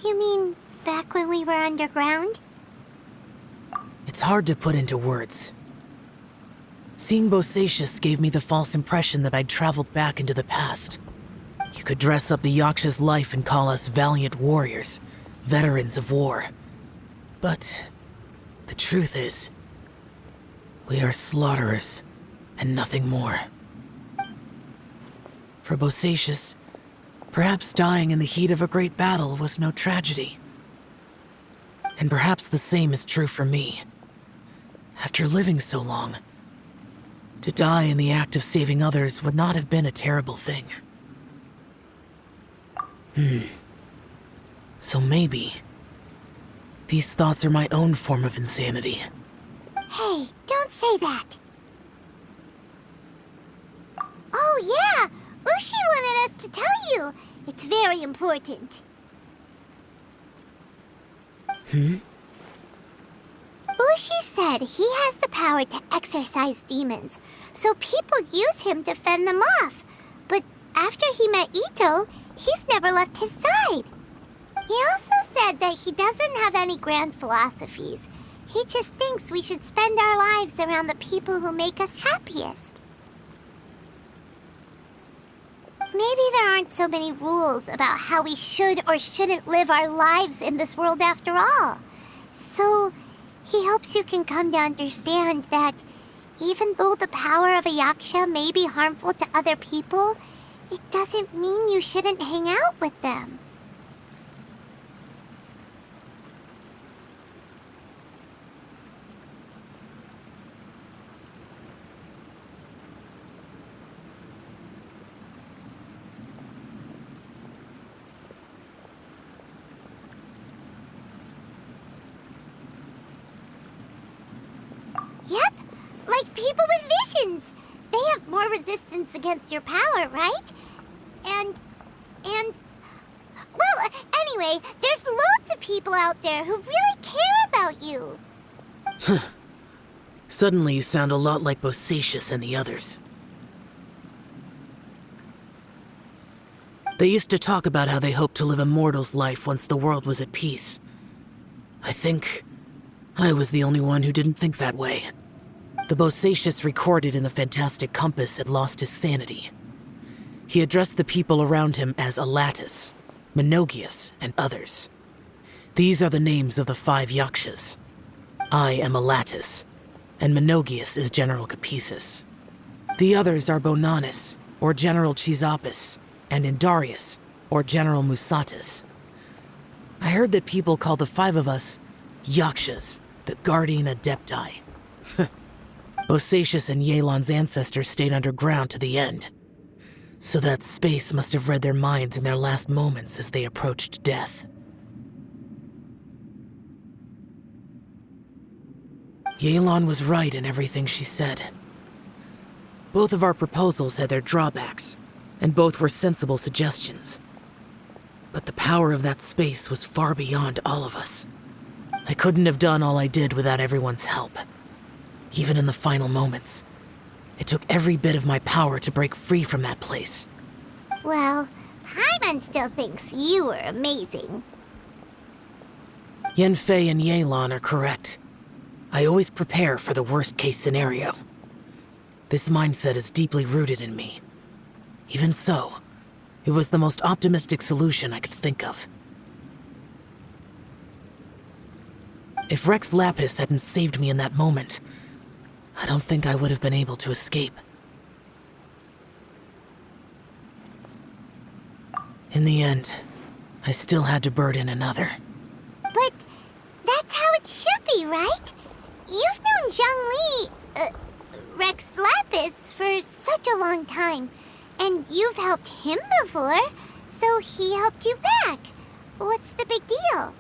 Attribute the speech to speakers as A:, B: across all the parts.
A: You mean back when we were underground?
B: It's hard to put into words. Seeing Bosacius gave me the false impression that I'd traveled back into the past. You could dress up the Yaksha's life and call us valiant warriors, veterans of war. But the truth is, we are slaughterers and nothing more. For Bosacius, perhaps dying in the heat of a great battle was no tragedy. And perhaps the same is true for me. After living so long, to die in the act of saving others would not have been a terrible thing. So maybe these thoughts are my own form of insanity.
A: Hey, don't say that. Oh yeah, Ushi wanted us to tell you. It's very important. Ushi said he has the power to exorcise demons, so people use him to fend them off. But after he met Ito, he's never left his side. He also said that he doesn't have any grand philosophies. He just thinks we should spend our lives around the people who make us happiest. Maybe there aren't so many rules about how we should or shouldn't live our lives in this world after all. So, he hopes you can come to understand that even though the power of a yaksha may be harmful to other people, it doesn't mean you shouldn't hang out with them. Yep, like people with visions. They have more resistance against your power, right? And... Well, anyway, there's loads of people out there who really care about you.
B: Suddenly you sound a lot like Bosacius and the others. They used to talk about how they hoped to live a mortal's life once the world was at peace. I think I was the only one who didn't think that way. The Bosacius recorded in the Fantastic Compass had lost his sanity. He addressed the people around him as Alatus, Menogias, and others. These are the names of the 5 Yakshas. I am Alatus, and Menogias is General Capisis. The others are Bonanis, or General Chisapis, and Indarius, or General Musatus. I heard that people call the 5 of us Yakshas, the Guardian Adepti. Bosacius and Yelan's ancestors stayed underground to the end. So that space must have read their minds in their last moments as they approached death. Yelan was right in everything she said. Both of our proposals had their drawbacks, and both were sensible suggestions. But the power of that space was far beyond all of us. I couldn't have done all I did without everyone's help. Even in the final moments, it took every bit of my power to break free from that place.
A: Well, Paimon still thinks you were amazing.
B: Yanfei and Yelan are correct. I always prepare for the worst-case scenario. This mindset is deeply rooted in me. Even so, it was the most optimistic solution I could think of. If Rex Lapis hadn't saved me in that moment, I don't think I would have been able to escape. In the end, I still had to burden another.
A: But that's how it should be, right? You've known Zhang Li, Rex Lapis, for such a long time. And you've helped him before, so he helped you back. What's the big deal?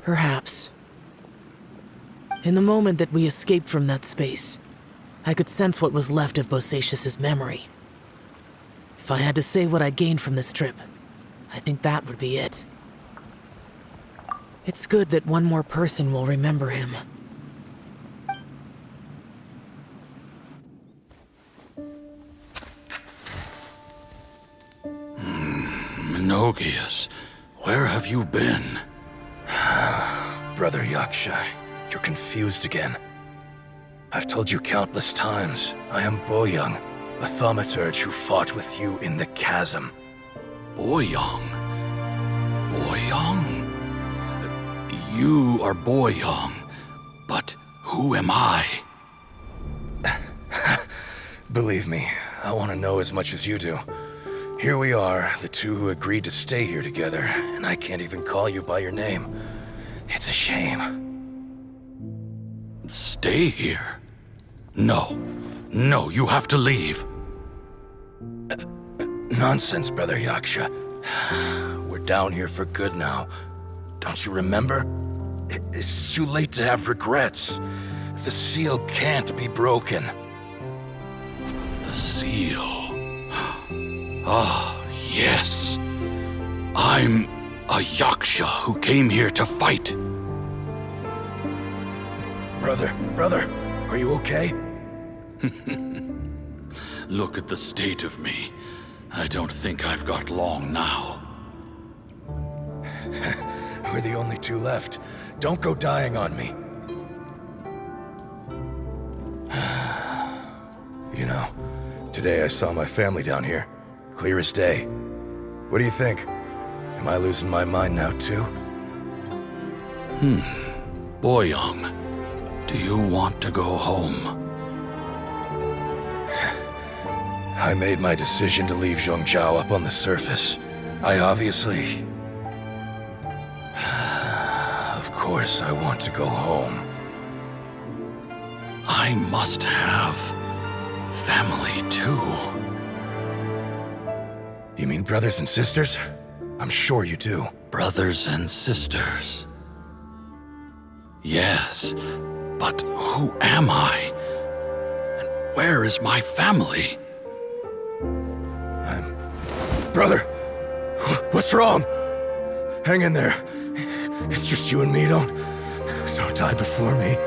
B: Perhaps. In the moment that we escaped from that space, I could sense what was left of Bosacius's memory. If I had to say what I gained from this trip, I think that would be it. It's good that one more person will remember him.
C: Menogias, where have you been?
D: Brother Yaksha, you're confused again. I've told you countless times, I am Boyoung, a thaumaturge who fought with you in the chasm.
C: Boyoung? Boyoung? You are Boyoung, but who am I?
D: Believe me, I want to know as much as you do. Here we are, the two who agreed to stay here together, and I can't even call you by your name. It's a shame.
C: Stay here? No, you have to leave.
D: Nonsense, Brother Yaksha. We're down here for good now. Don't you remember? It's too late to have regrets. The seal can't be broken.
C: The seal. Ah, yes. I'm a Yaksha who came here to fight.
D: Brother, are you okay?
C: Look at the state of me. I don't think I've got long now.
D: We're the only two left. Don't go dying on me. You know, today I saw my family down here. Clear as day. What do you think? Am I losing my mind now too?
C: Boyoung, do you want to go home?
D: I made my decision to leave Zhongzhou up on the surface. I obviously... Of course I want to go home.
C: I must have family too.
D: You mean brothers and sisters? I'm sure you do.
C: Brothers and sisters. Yes, but who am I? And where is my family?
D: Brother! What's wrong? Hang in there. It's just you and me, don't die before me.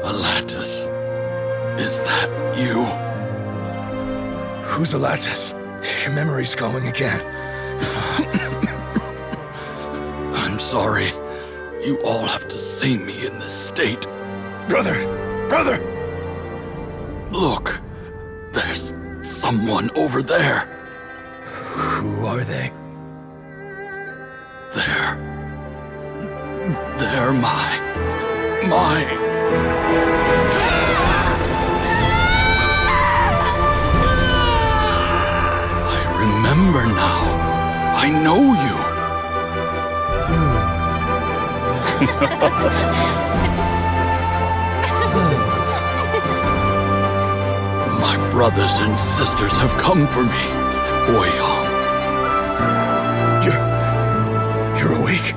C: Alatus, is that you?
D: Who's Alatus? Your memory's going again.
C: I'm sorry. You all have to see me in this state.
D: Brother!
C: Look, there's someone over there.
D: Who are they?
C: They're my... I remember now. I know you. My brothers and sisters have come for me, Boyoung.
D: You're awake?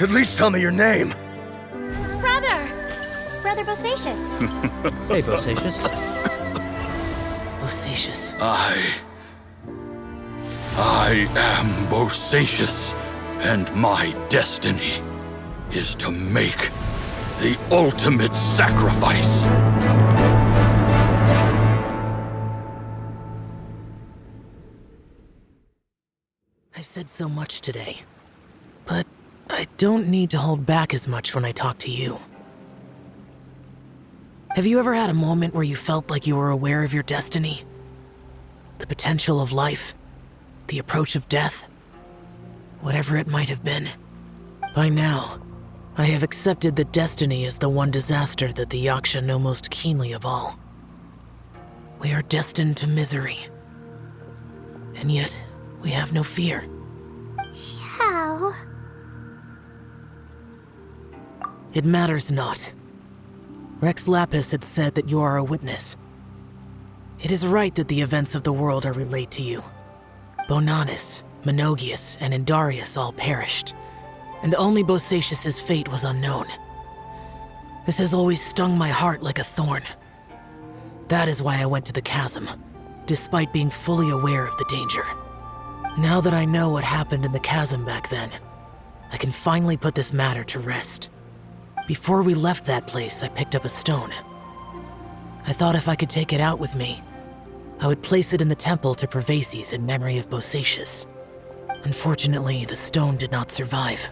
D: At least tell me your name.
E: Brother Bosacius.
B: Hey, Bosacius. Bosacius.
C: I am Bosacius, and my destiny is to make the ultimate sacrifice.
B: I've said so much today, but I don't need to hold back as much when I talk to you. Have you ever had a moment where you felt like you were aware of your destiny? The potential of life? The approach of death? Whatever it might have been. By now, I have accepted that destiny is the one disaster that the Yaksha know most keenly of all. We are destined to misery. And yet, we have no fear.
A: How?
B: It matters not. Rex Lapis had said that you are a witness. It is right that the events of the world are relayed to you. Bonanis, Menogias, and Indarius all perished, and only Bosacius's fate was unknown. This has always stung my heart like a thorn. That is why I went to the chasm, despite being fully aware of the danger. Now that I know what happened in the chasm back then, I can finally put this matter to rest. Before we left that place, I picked up a stone. I thought if I could take it out with me, I would place it in the temple to Pervases in memory of Bosacius. Unfortunately, the stone did not survive.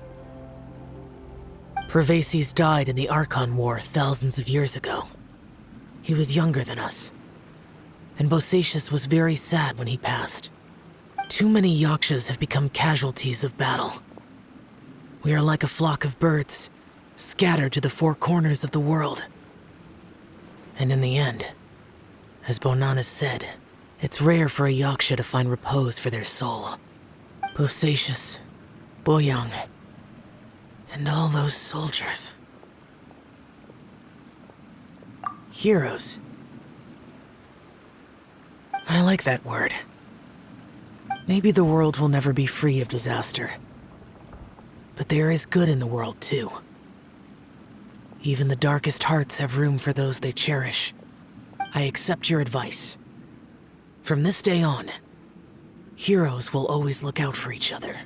B: Pervases died in the Archon War thousands of years ago. He was younger than us, and Bosacius was very sad when he passed. Too many Yakshas have become casualties of battle. We are like a flock of birds, scattered to the four corners of the world. And in the end, as Bonanas said, it's rare for a Yaksha to find repose for their soul. Bosacius, Boyang, and all those soldiers. Heroes. I like that word. Maybe the world will never be free of disaster. But there is good in the world, too. Even the darkest hearts have room for those they cherish. I accept your advice. From this day on, heroes will always look out for each other.